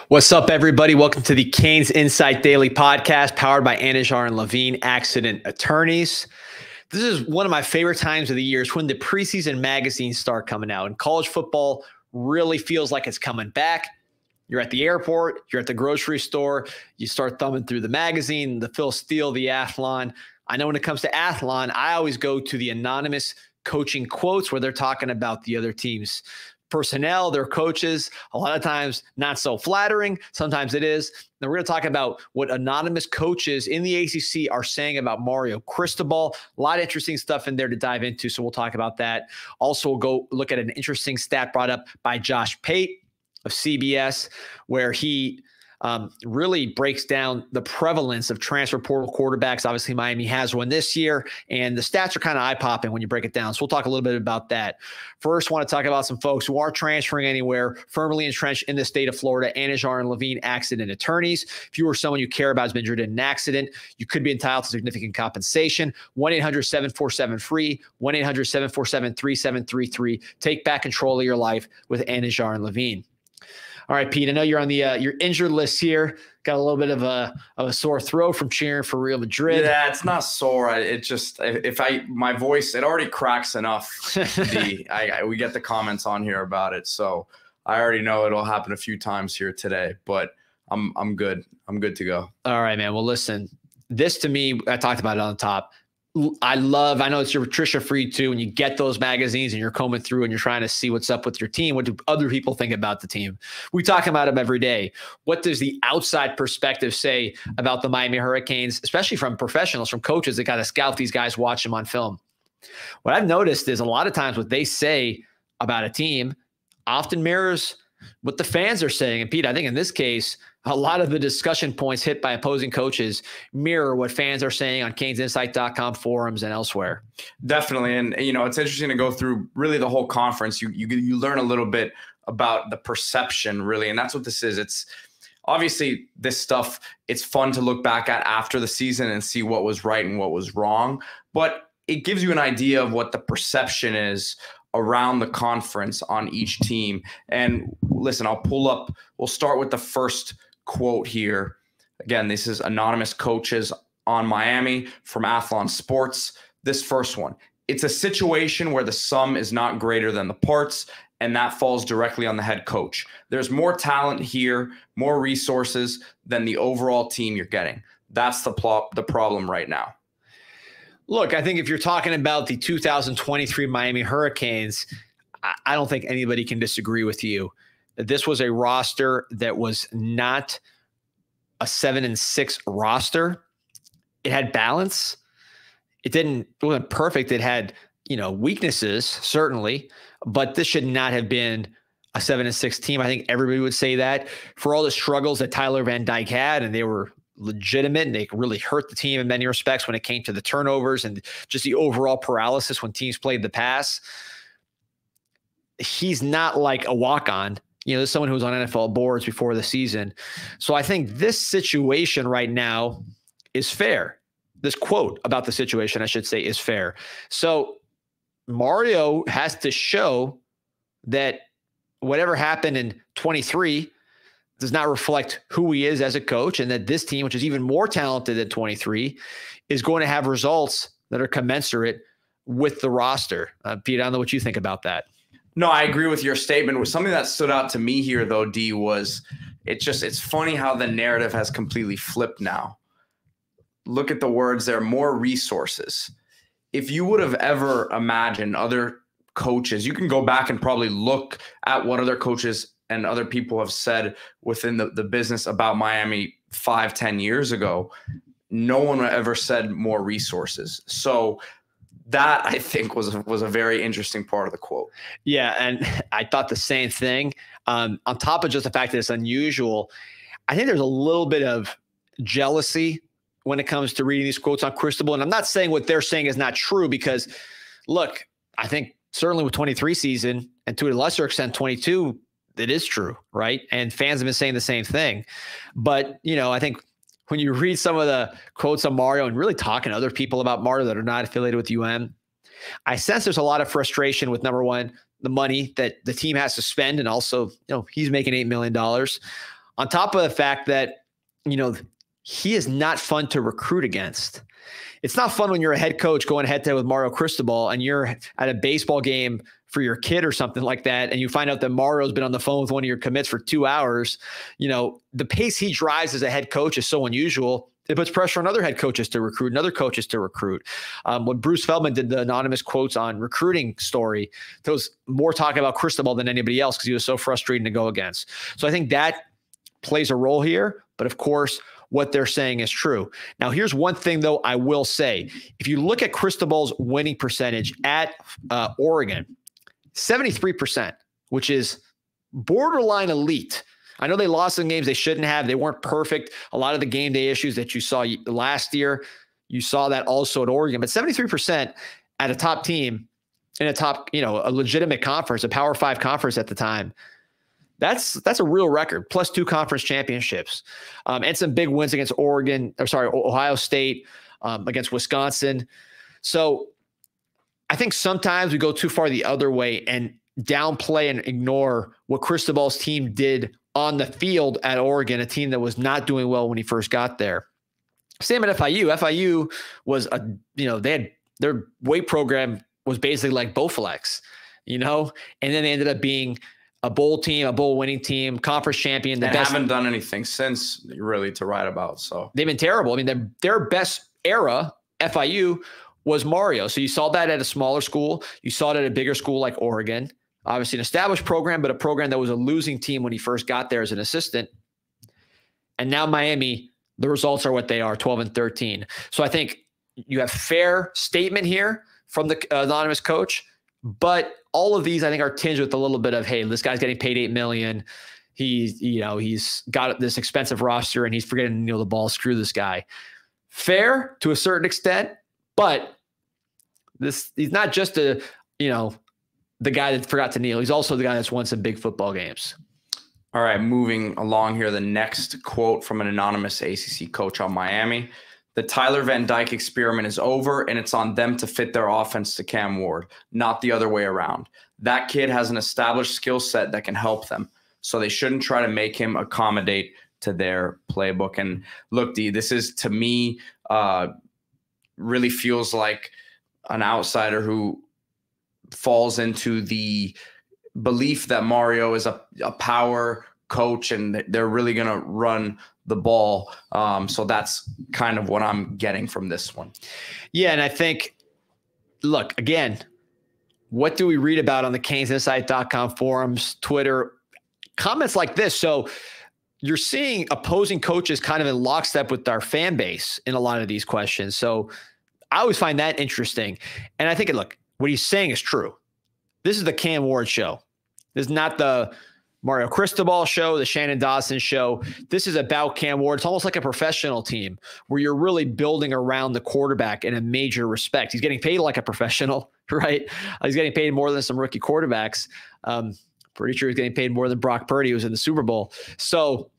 What's up, everybody? Welcome to the CanesInSight Daily Podcast, powered by Anijar and Levine Accident Attorneys. This is one of my favorite times of the year. It's when the preseason magazines start coming out, and college football really feels like it's coming back. You're at the airport, you're at the grocery store, you start thumbing through the magazine, the Phil Steele, the Athlon. I know when it comes to Athlon, I always go to the anonymous coaching quotes where they're talking about the other team's personnel, their coaches. A lot of times not so flattering. Sometimes it is. Now we're going to talk about what anonymous coaches in the ACC are saying about Mario Cristobal. A lot of interesting stuff in there to dive into. So we'll talk about that. Also, we'll go look at an interesting stat brought up by Josh Pate of CBS, where he really breaks down the prevalence of transfer portal quarterbacks. Obviously, Miami has one this year, and the stats are kind of eye-popping when you break it down. So we'll talk a little bit about that. First, I want to talk about some folks who aren't transferring anywhere, firmly entrenched in the state of Florida, Anijar and Levine Accident Attorneys. If you or someone you care about has been injured in an accident, you could be entitled to significant compensation. 1-800-747-FREE, 1-800-747-3733. Take back control of your life with Anijar and Levine. All right, Pete, I know you're on the your injured list here. Got a little bit of a sore throat from cheering for Real Madrid. Yeah, it's not sore. It just my voice, it already cracks enough. We get the comments on here about it, so I already know it'll happen a few times here today. But I'm good. I'm good to go. All right, man. Well, listen, this to me, I talked about it on the top. I know it's your Patricia Freed too. When you get those magazines and you're combing through and you're trying to see what's up with your team, what do other people think about the team? We talk about them every day. What does the outside perspective say about the Miami Hurricanes, especially from professionals, from coaches that got to scout these guys, watch them on film? What I've noticed is a lot of times what they say about a team often mirrors what the fans are saying. And Pete, I think in this case, a lot of the discussion points hit by opposing coaches mirror what fans are saying on CanesInsight.com forums and elsewhere. Definitely. And, it's interesting to go through really the whole conference. You learn a little bit about the perception, really. And that's what this is. It's obviously this stuff. It's fun to look back at after the season and see what was right and what was wrong. But it gives you an idea of what the perception is around the conference on each team. And listen, we'll start with the first quote here. Again, this is anonymous coaches on Miami from Athlon Sports. This first one: it's a situation where the sum is not greater than the parts, and that falls directly on the head coach. There's more talent here, more resources than the overall team you're getting. That's the problem right now. Look, I think if you're talking about the 2023 Miami Hurricanes, I don't think anybody can disagree with you. This was a roster that was not a 7-6 roster. It had balance. It wasn't perfect. It had, weaknesses, certainly, but this should not have been a 7-6 team. I think everybody would say that for all the struggles that Tyler Van Dyke had, and they were legitimate, and they really hurt the team in many respects when it came to the turnovers and just the overall paralysis when teams played the pass. He's not like a walk-on. There's someone who was on NFL boards before the season. So I think this situation right now is fair. This quote about the situation, I should say, is fair. So Mario has to show that whatever happened in 23 does not reflect who he is as a coach, and that this team, which is even more talented than 23, is going to have results that are commensurate with the roster. Pete, I don't know what you think about that. No, I agree with your statement. Something that stood out to me here, though, D, was it's funny how the narrative has completely flipped now. Look at the words there: more resources. If you would have ever imagined other coaches, you can go back and probably look at what other coaches and other people have said within the business about Miami 5-10 years ago. No one ever said more resources. So that, I think, was a very interesting part of the quote. Yeah, and I thought the same thing. On top of just the fact that it's unusual, I think there's a little bit of jealousy when it comes to reading these quotes on Cristobal. And I'm not saying what they're saying is not true, because, look, I think certainly with 23 season, and to a lesser extent 22, it is true, right? And fans have been saying the same thing. But, I think when you read some of the quotes on Mario and really talking to other people about Mario that are not affiliated with I sense there's a lot of frustration with, number one, the money that the team has to spend. And also, he's making $8 million. On top of the fact that, he is not fun to recruit against. It's not fun when you're a head coach going head-to-head with Mario Cristobal and you're at a baseball game for your kid or something like that, and you find out that Mario's been on the phone with one of your commits for 2 hours. The pace he drives as a head coach is so unusual. It puts pressure on other head coaches to recruit and other coaches to recruit. When Bruce Feldman did the anonymous quotes on recruiting story, there was more talking about Cristobal than anybody else because he was so frustrating to go against. So I think that plays a role here. But of course, what they're saying is true. Now, here's one thing, though, I will say. If you look at Cristobal's winning percentage at Oregon, 73%, which is borderline elite. I know they lost some games they shouldn't have. They weren't perfect. A lot of the game day issues that you saw last year, you saw that also at Oregon. But 73% at a top team in a top, a legitimate conference, a Power 5 conference at the time, that's a real record. Plus 2 conference championships, and some big wins against Ohio State, against Wisconsin. So I think sometimes we go too far the other way and downplay and ignore what Cristobal's team did on the field at Oregon, a team that was not doing well when he first got there. Same at FIU. FIU was they had their weight program was basically like Bowflex, and then they ended up being a bowl team, a bowl winning team, conference champion. They haven't done anything since really to write about. So they've been terrible. I mean, their best era, FIU, was Mario. So you saw that at a smaller school. You saw it at a bigger school like Oregon. Obviously an established program, but a program that was a losing team when he first got there as an assistant. And now Miami, the results are what they are, 12-13. So I think you have fair statement here from the anonymous coach. But all of these, I think, are tinged with a little bit of, hey, this guy's getting paid $8 million. He's got this expensive roster and he's forgetting to kneel the ball. Screw this guy. Fair to a certain extent, but he's not just the guy that forgot to kneel. He's also the guy that's won some big football games. All right, moving along here. The next quote from an anonymous ACC coach on Miami. The Tyler Van Dyke experiment is over, and it's on them to fit their offense to Cam Ward, not the other way around. That kid has an established skill set that can help them, so they shouldn't try to make him accommodate to their playbook. And look, D, this is, to me, really feels like an outsider who falls into the belief that Mario is a power coach and they're really going to run the ball. So that's kind of what I'm getting from this one. Yeah. And I think, look, again, what do we read about on the CanesInsight.com forums, Twitter, comments like this? So you're seeing opposing coaches kind of in lockstep with our fan base in a lot of these questions. So I always find that interesting. And I think, look, what he's saying is true. This is the Cam Ward show. This is not the Mario Cristobal show, the Shannon Dawson show. This is about Cam Ward. It's almost like a professional team where you're really building around the quarterback in a major respect. He's getting paid like a professional, right? He's getting paid more than some rookie quarterbacks. Pretty sure he's getting paid more than Brock Purdy, who was in the Super Bowl. So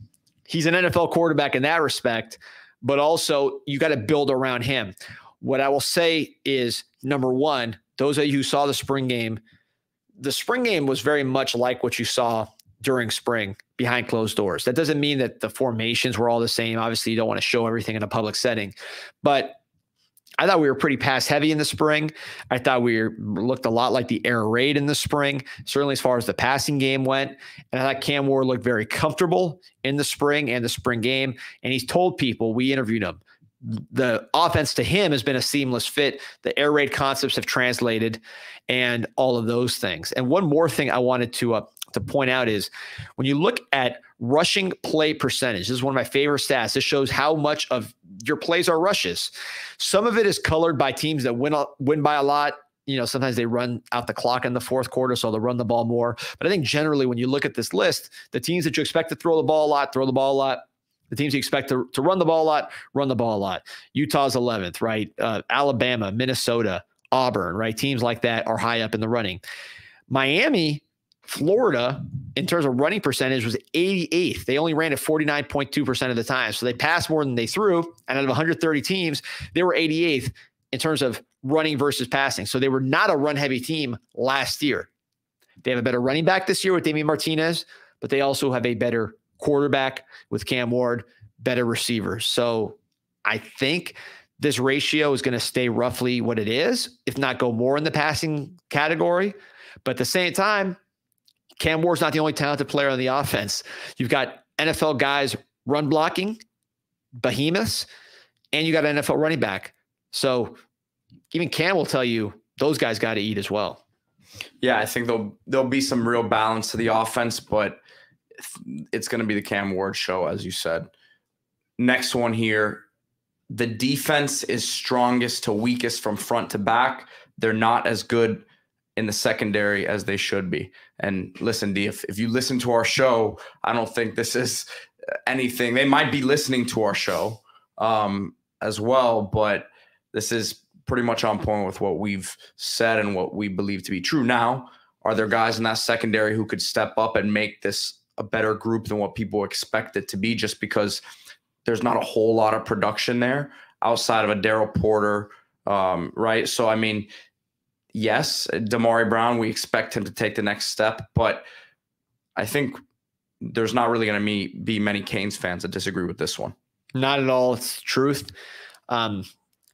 he's an NFL quarterback in that respect, but also you got to build around him. What I will say is, number one, those of you who saw the spring game was very much like what you saw during spring behind closed doors. That doesn't mean that the formations were all the same. Obviously, you don't want to show everything in a public setting, but I thought we were pretty pass heavy in the spring. I thought we looked a lot like the air raid in the spring, certainly as far as the passing game went. And I thought Cam Ward looked very comfortable in the spring and the spring game. And he's told people, we interviewed him, the offense to him has been a seamless fit. The air raid concepts have translated and all of those things. And one more thing I wanted to point out is when you look at rushing play percentage, this is one of my favorite stats. This shows how much of your plays are rushes. Some of it is colored by teams that win by a lot. Sometimes they run out the clock in the fourth quarter, so they'll run the ball more. But I think generally when you look at this list, the teams that you expect to throw the ball a lot, throw the ball a lot. The teams you expect to run the ball a lot, run the ball a lot. Utah's 11th, right? Alabama, Minnesota, Auburn, right? Teams like that are high up in the running. Miami, Florida, in terms of running percentage, was 88th. They only ran at 49.2% of the time. So they passed more than they threw. And out of 130 teams, they were 88th in terms of running versus passing. So they were not a run-heavy team last year. They have a better running back this year with Damian Martinez, but they also have a better quarterback with Cam Ward, better receivers. So I think this ratio is going to stay roughly what it is, if not go more in the passing category. But at the same time, Cam Ward's not the only talented player on the offense. You've got NFL guys run blocking, behemoths, and you got an NFL running back. So even Cam will tell you those guys got to eat as well. Yeah, I think there'll be some real balance to the offense, but it's going to be the Cam Ward show, as you said. Next one here. The defense is strongest to weakest from front to back. They're not as good in the secondary as they should be. And listen, D, if you listen to our show, I don't think this is anything. They might be listening to our show as well, but this is pretty much on point with what we've said and what we believe to be true. Now, are there guys in that secondary who could step up and make this a better group than what people expect it to be, just because there's not a whole lot of production there outside of a Daryl Porter, right? So, I mean, yes, Damari Brown, we expect him to take the next step, but I think there's not really going to be many Canes fans that disagree with this one. Not at all. It's the truth.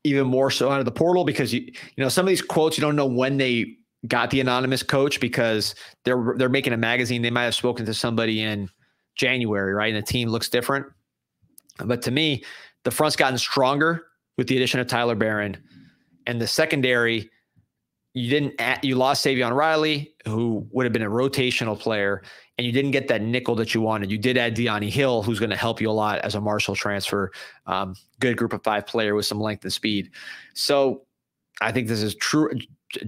Even more so out of the portal, because you know, some of these quotes, you don't know when they got the anonymous coach, because they're making a magazine. They might have spoken to somebody in January, right? And the team looks different. But to me, the front's gotten stronger with the addition of Tyler Barron, and the secondary, you lost Savion Riley, who would have been a rotational player, and you didn't get that nickel that you wanted. You did add Deani Hill, who's going to help you a lot as a Marshall transfer. Good group of 5 player with some length and speed. So I think this is true,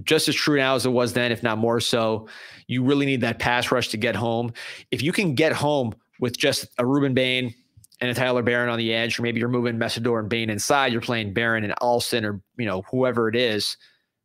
just as true now as it was then, if not more so. You really need that pass rush to get home. If you can get home with just a Ruben Bain and a Tyler Barron on the edge, or maybe you're moving Messidor and Bain inside, you're playing Barron and Alston, or whoever it is,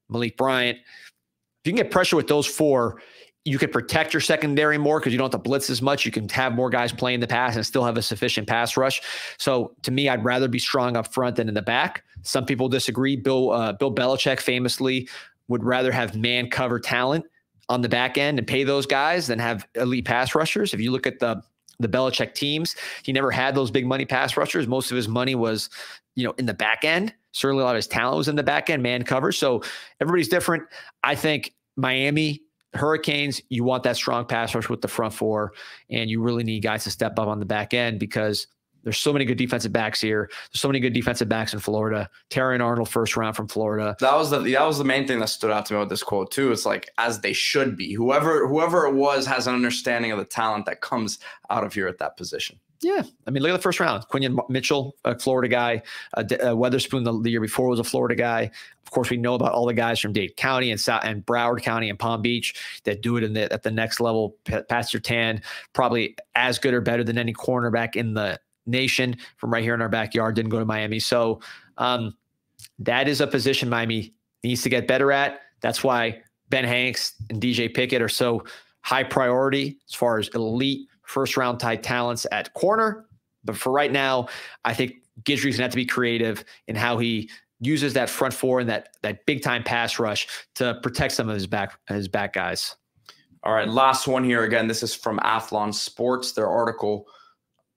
Malik Bryant. If you can get pressure with those 4, you can protect your secondary more because you don't have to blitz as much. You can have more guys playing the pass and still have a sufficient pass rush. So to me, I'd rather be strong up front than in the back. Some people disagree. Bill Belichick famously would rather have man cover talent on the back end and pay those guys than have elite pass rushers. If you look at the Belichick teams, he never had those big money pass rushers. Most of his money was, in the back end. Certainly a lot of his talent was in the back end, man cover. So everybody's different. I think Miami Hurricanes, you want that strong pass rush with the front 4, and you really need guys to step up on the back end, because there's so many good defensive backs here. There's so many good defensive backs in Florida. Terry Arnold, first round from Florida. That was the main thing that stood out to me with this quote too. It's like, as they should be. Whoever it was has an understanding of the talent that comes out of here at that position. Yeah. I mean, look at the first round. Quinion Mitchell, a Florida guy. Weatherspoon the year before was a Florida guy. Of course, we know about all the guys from Dade County and Broward County and Palm Beach that do it at the next level. Pat Surtain, probably as good or better than any cornerback in the nation from right here in our backyard, didn't go to Miami. So that is a position Miami needs to get better at. That's why Ben Hanks and DJ Pickett are so high priority as far as elite first-round type talents at corner. But for right now, I think Guidry's going to have to be creative in how he uses that front 4 and that big-time pass rush to protect some of his back guys. All right, last one here. Again, this is from Athlon Sports, their article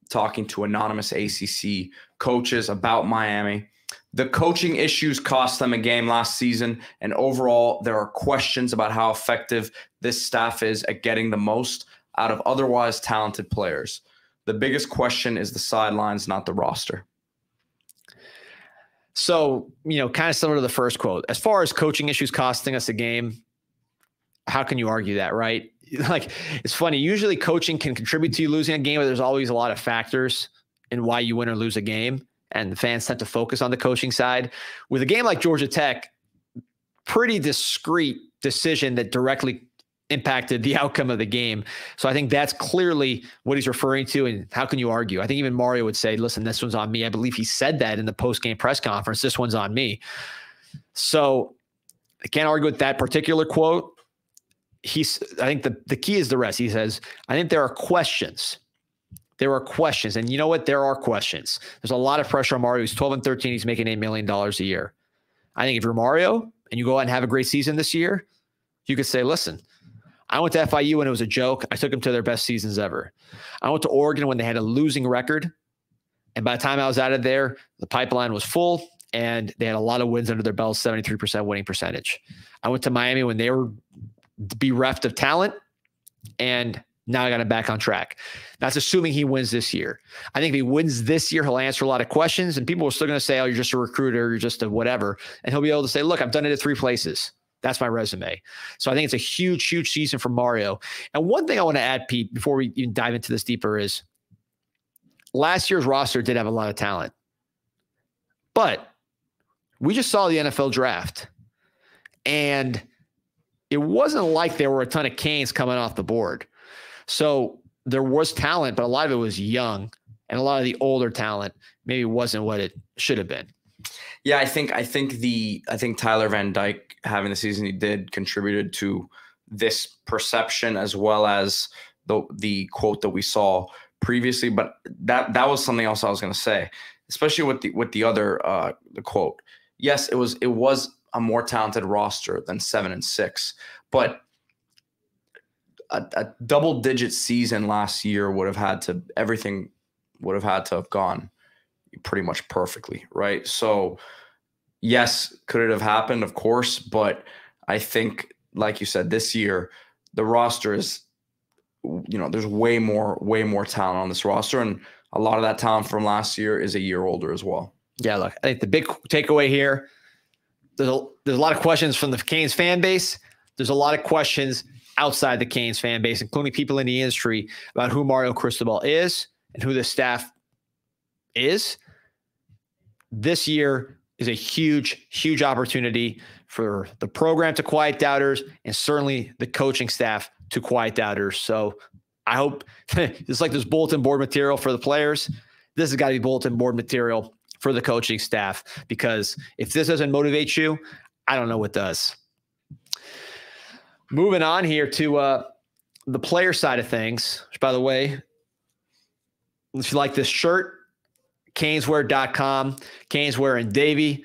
talking to anonymous ACC coaches about Miami. The coaching issues cost them a game last season, and overall, there are questions about how effective this staff is at getting the most out of otherwise talented players. The biggest question is the sidelines, not the roster. So, kind of similar to the first quote, as far as coaching issues costing us a game, how can you argue that, right? Like, it's funny. Usually coaching can contribute to you losing a game, but there's always a lot of factors in why you win or lose a game. And the fans tend to focus on the coaching side. With a game like Georgia Tech, pretty discrete decision that directly impacted the outcome of the game. So I think that's clearly what he's referring to. And how can you argue? I think even Mario would say, listen, this one's on me. I believe he said that in the post-game press conference. This one's on me. So I can't argue with that particular quote. I think the key is the rest. He says, I think there are questions. There are questions. And you know what? There are questions. There's a lot of pressure on Mario. He's 12-13. He's making $8 million a year. I think if you're Mario and you go out and have a great season this year, you could say, listen, I went to FIU when it was a joke. I took them to their best seasons ever. I went to Oregon when they had a losing record. And by the time I was out of there, the pipeline was full and they had a lot of wins under their belt, 73% winning percentage. I went to Miami when they were bereft of talent, and now I got him back on track. That's assuming he wins this year. I think if he wins this year, he'll answer a lot of questions, and people are still going to say, oh, you're just a recruiter, you're just a whatever. And he'll be able to say, look, I've done it at 3 places. That's my resume. So I think it's a huge, huge season for Mario. And one thing I want to add, Pete, before we even dive into this deeper is last year's roster did have a lot of talent. But we just saw the NFL draft. And it wasn't like there were a ton of Canes coming off the board. So there was talent, but a lot of it was young. And a lot of the older talent maybe wasn't what it should have been. Yeah, I think Tyler Van Dyke having the season he did contributed to this perception, as well as the quote that we saw previously. But that was something else I was going to say, especially with the other the quote. Yes, it was a more talented roster than 7-6, but a double-digit season last year everything would have had to have gone pretty much perfectly, right? So yes, could it have happened? Of course, but I think, like you said, this year the roster is, there's way more talent on this roster, and a lot of that talent from last year is a year older as well. Yeah, look, I think the big takeaway here, there's a lot of questions from the Canes fan base. There's a lot of questions outside the Canes fan base, including people in the industry, about who Mario Cristobal is and who the staff is. This year is a huge, huge opportunity for the program to quiet doubters, and certainly the coaching staff to quiet doubters. So I hope it's like this bulletin board material for the players. This has got to be bulletin board material for the coaching staff, because if this doesn't motivate you, I don't know what does. Moving on here to the player side of things, which, by the way, if you like this shirt, caneswear.com, Caneswear and Davey.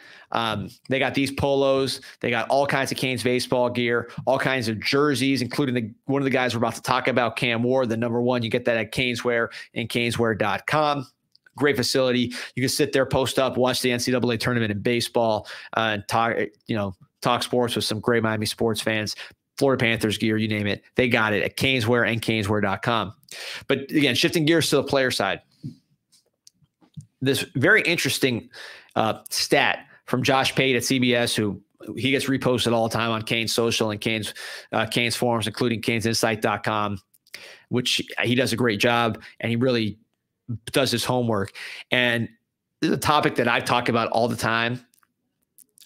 They got these polos. They got all kinds of Canes baseball gear, all kinds of jerseys, including one of the guys we're about to talk about, Cam Ward, the #1. You get that at Caneswear and caneswear.com. Great facility. You can sit there, post up, watch the NCAA tournament in baseball, and talk sports with some great Miami sports fans. Florida Panthers gear, you name it. They got it at Caneswear and caneswear.com. But again, shifting gears to the player side. This very interesting stat from Josh Pate at CBS, who he gets reposted all the time on Canes Social and Canes forums, including CanesInsight.com, which he does a great job, and he really does his homework. And this is a topic that I talk about all the time.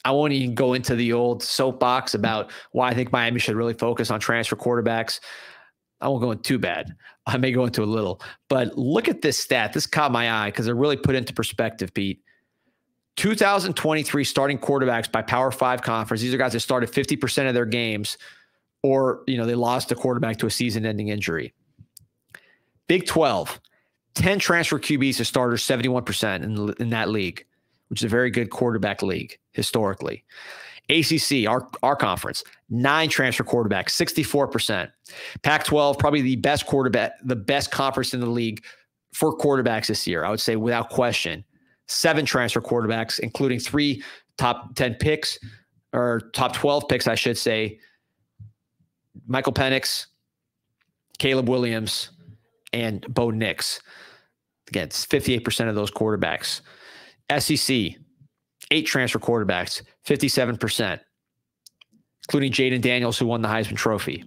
I won't even go into the old soapbox about why I think Miami should really focus on transfer quarterbacks. I won't go into too bad. I may go into a little, but look at this stat. This caught my eye because it really put into perspective, Pete. 2023 starting quarterbacks by Power 5 conference. These are guys that started 50% of their games, or, they lost a quarterback to a season-ending injury. Big 12, 10 transfer QBs to starters, 71% in that league, which is a very good quarterback league historically. ACC, our conference, 9 transfer quarterbacks, 64%. Pac-12, probably the best conference in the league for quarterbacks this year, I would say without question. 7 transfer quarterbacks, including 3 top 10 picks, or top 12 picks, I should say. Michael Penix, Caleb Williams, and Bo Nix. Again, it's 58% of those quarterbacks. SEC, 8 transfer quarterbacks, 57%, including Jaden Daniels, who won the Heisman Trophy.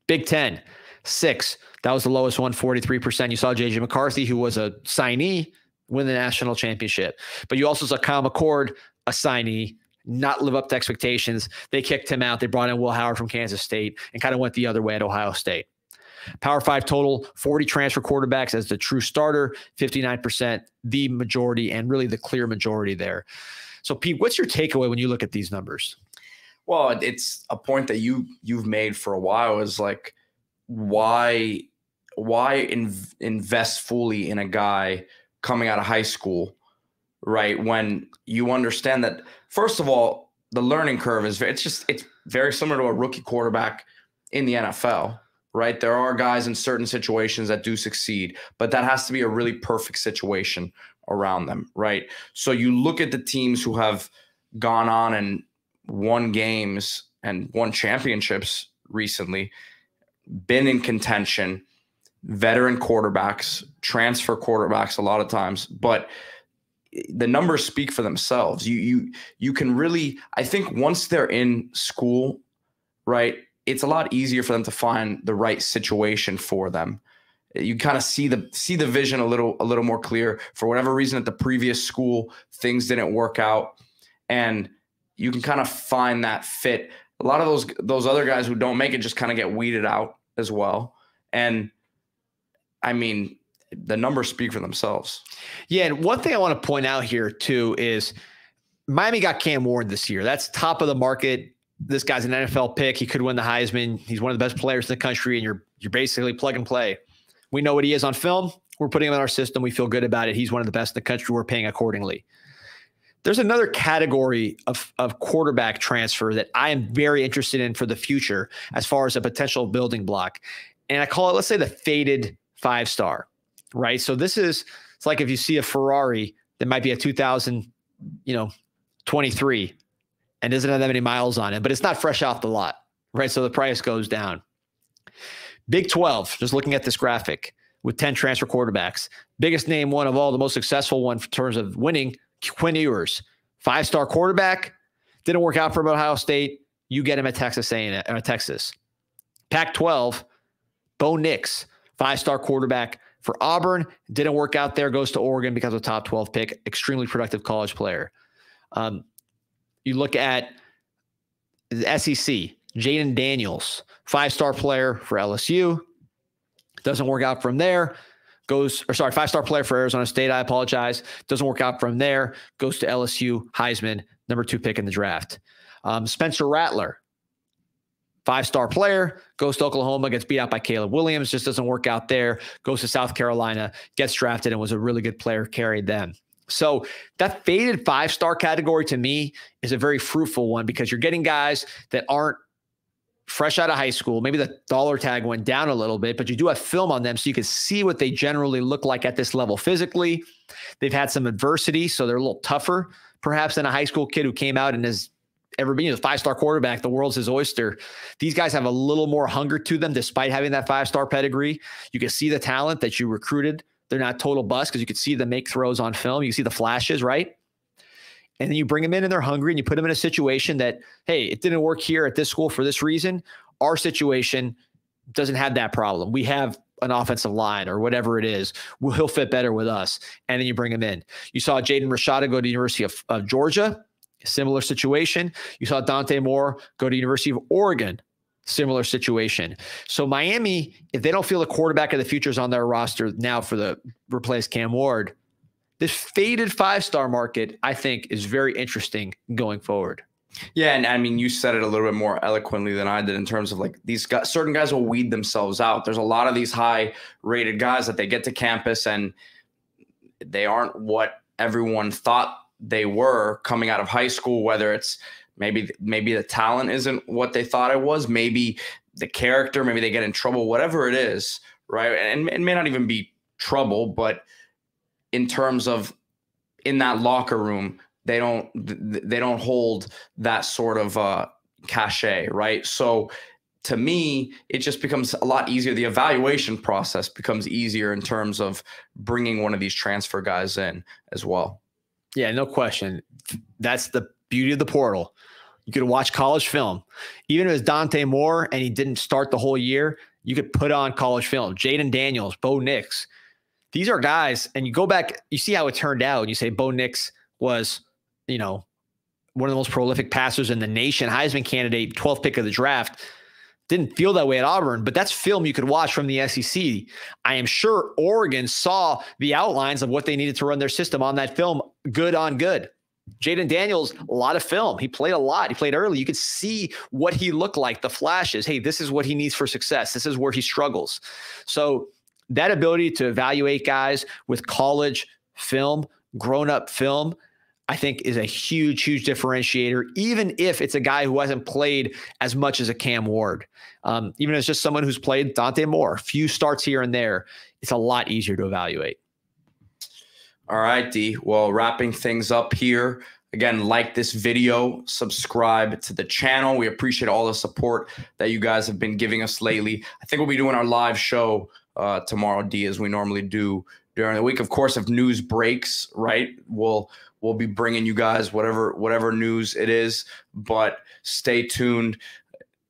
Big 10, 6. That was the lowest one, 43%. You saw J.J. McCarthy, who was a signee, win the national championship. But you also saw Kyle McCord, a signee, not live up to expectations. They kicked him out. They brought in Will Howard from Kansas State and kind of went the other way at Ohio State. Power 5 total, 40 transfer quarterbacks as the true starter, 59%, the majority, and really the clear majority there. So, Pete, what's your takeaway when you look at these numbers? Well, it's a point that you've made for a while, is like, why invest fully in a guy coming out of high school, right? When you understand that, first of all, the learning curve it's very similar to a rookie quarterback in the NFL, right? There are guys in certain situations that do succeed, but that has to be a really perfect situation around them, right? So you look at the teams who have gone on and won games and won championships recently, been in contention, veteran quarterbacks, transfer quarterbacks a lot of times, but the numbers speak for themselves. You can really, I think once they're in school, right, it's a lot easier for them to find the right situation for them. You kind of see the vision a little more clear. For whatever reason at the previous school, things didn't work out, and you can kind of find that fit. A lot of those other guys who don't make it just kind of get weeded out as well. And I mean, the numbers speak for themselves. Yeah, and one thing I want to point out here too is Miami got Cam Ward this year. That's top of the market. This guy's an NFL pick. He could win the Heisman. He's one of the best players in the country, and you're basically plug and play. We know what he is on film. We're putting him in our system. We feel good about it. He's one of the best in the country. We're paying accordingly. There's another category of quarterback transfer that I am very interested in for the future as far as a potential building block. And I call it, let's say, the faded 5-star, right? So it's like if you see a Ferrari that might be a 2023 and doesn't have that many miles on it, but it's not fresh off the lot, right? So the price goes down. Big 12, just looking at this graphic with 10 transfer quarterbacks. Biggest name one of all, the most successful one in terms of winning, Quinn Ewers, 5-star quarterback. Didn't work out for Ohio State. You get him at Texas A&M, Texas. Pac-12, Bo Nix, 5-star quarterback for Auburn. Didn't work out there. Goes to Oregon because of a top 12 pick. Extremely productive college player. You look at the SEC, Jaden Daniels, 5-star player for LSU. Doesn't work out from there. 5-star player for Arizona State. I apologize. Doesn't work out from there. Goes to LSU, Heisman, number 2 pick in the draft. Spencer Rattler, 5-star player, goes to Oklahoma, gets beat out by Caleb Williams, just doesn't work out there. Goes to South Carolina, gets drafted, and was a really good player, carried them. So that faded 5-star category to me is a very fruitful one because you're getting guys that aren't fresh out of high school. Maybe the dollar tag went down a little bit, but you do have film on them so you can see what they generally look like at this level physically. They've had some adversity, so they're a little tougher perhaps than a high school kid who came out and has ever been a 5-star quarterback. The world's his oyster. These guys have a little more hunger to them despite having that 5-star pedigree. You can see the talent that you recruited. They're not total bust because you can see them make throws on film. You can see the flashes, right? And then you bring them in and they're hungry and you put them in a situation that, hey, it didn't work here at this school for this reason. Our situation doesn't have that problem. We have an offensive line or whatever it is. He'll fit better with us. And then you bring him in. You saw Jaden Rashada go to the University of Georgia, similar situation. You saw Dante Moore go to University of Oregon, similar situation. So Miami, if they don't feel the quarterback of the future is on their roster now for the replace Cam Ward, this faded 5-star market, I think, is very interesting going forward. Yeah, and I mean, you said it a little bit more eloquently than I did in terms of like these guys, certain guys will weed themselves out. There's a lot of these high-rated guys that they get to campus and they aren't what everyone thought they were coming out of high school, whether it's maybe the talent isn't what they thought it was, maybe the character, maybe they get in trouble, whatever it is, right? And it may not even be trouble, but in terms of in that locker room, they don't hold that sort of cachet, right? So to me, it just becomes a lot easier. The evaluation process becomes easier in terms of bringing one of these transfer guys in as well. Yeah, no question. That's the beauty of the portal. You could watch college film. Even if it was Dante Moore and he didn't start the whole year, you could put on college film. Jaden Daniels, Bo Nix. These are guys, and you go back, you see how it turned out, and you say Bo Nix was, one of the most prolific passers in the nation, Heisman candidate, 12th pick of the draft. Didn't feel that way at Auburn, but that's film you could watch from the SEC. I am sure Oregon saw the outlines of what they needed to run their system on that film, good on good. Jaden Daniels, a lot of film. He played a lot. He played early. You could see what he looked like, the flashes. Hey, this is what he needs for success. This is where he struggles. So that ability to evaluate guys with college film, grown-up film, I think is a huge, huge differentiator, even if it's a guy who hasn't played as much as a Cam Ward. Even as just someone who's played Dante Moore, a few starts here and there, it's a lot easier to evaluate. All right, D. Well, wrapping things up here. Again, like this video, subscribe to the channel. We appreciate all the support that you guys have been giving us lately. I think we'll be doing our live show tomorrow, D, as we normally do during the week. Of course, if news breaks, right, we'll be bringing you guys whatever news it is. But stay tuned.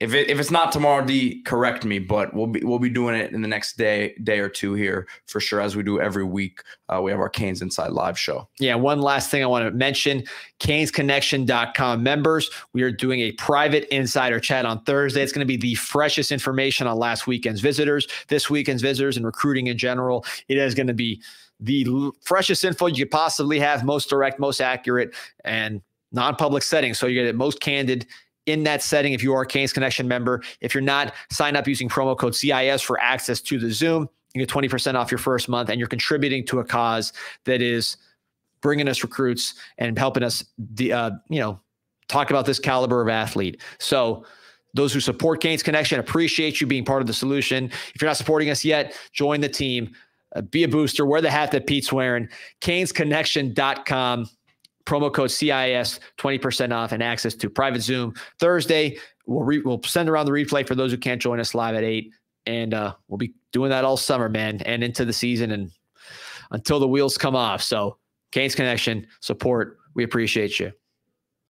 If it's not tomorrow, D, correct me, but we'll be doing it in the next day or two here for sure, as we do every week. We have our CanesInSight live show. Yeah, one last thing I want to mention, CanesConnection.com members, we are doing a private insider chat on Thursday. It's going to be the freshest information on last weekend's visitors, this weekend's visitors, and recruiting in general. It is going to be the freshest info you could possibly have, most direct, most accurate, and non-public setting. So you get it most candid in that setting if you are a Canes Connection member. If you're not, sign up using promo code CIS for access to the Zoom. You get 20% off your first month, and you're contributing to a cause that is bringing us recruits and helping us, talk about this caliber of athlete. So those who support Canes Connection, appreciate you being part of the solution. If you're not supporting us yet, join the team. Be a booster. Wear the hat that Pete's wearing. CanesConnection.com. Promo code CIS, 20% off and access to private Zoom Thursday. We'll send around the replay for those who can't join us live at 8. And we'll be doing that all summer, man, and into the season and until the wheels come off. So Canes Connection, support. We appreciate you.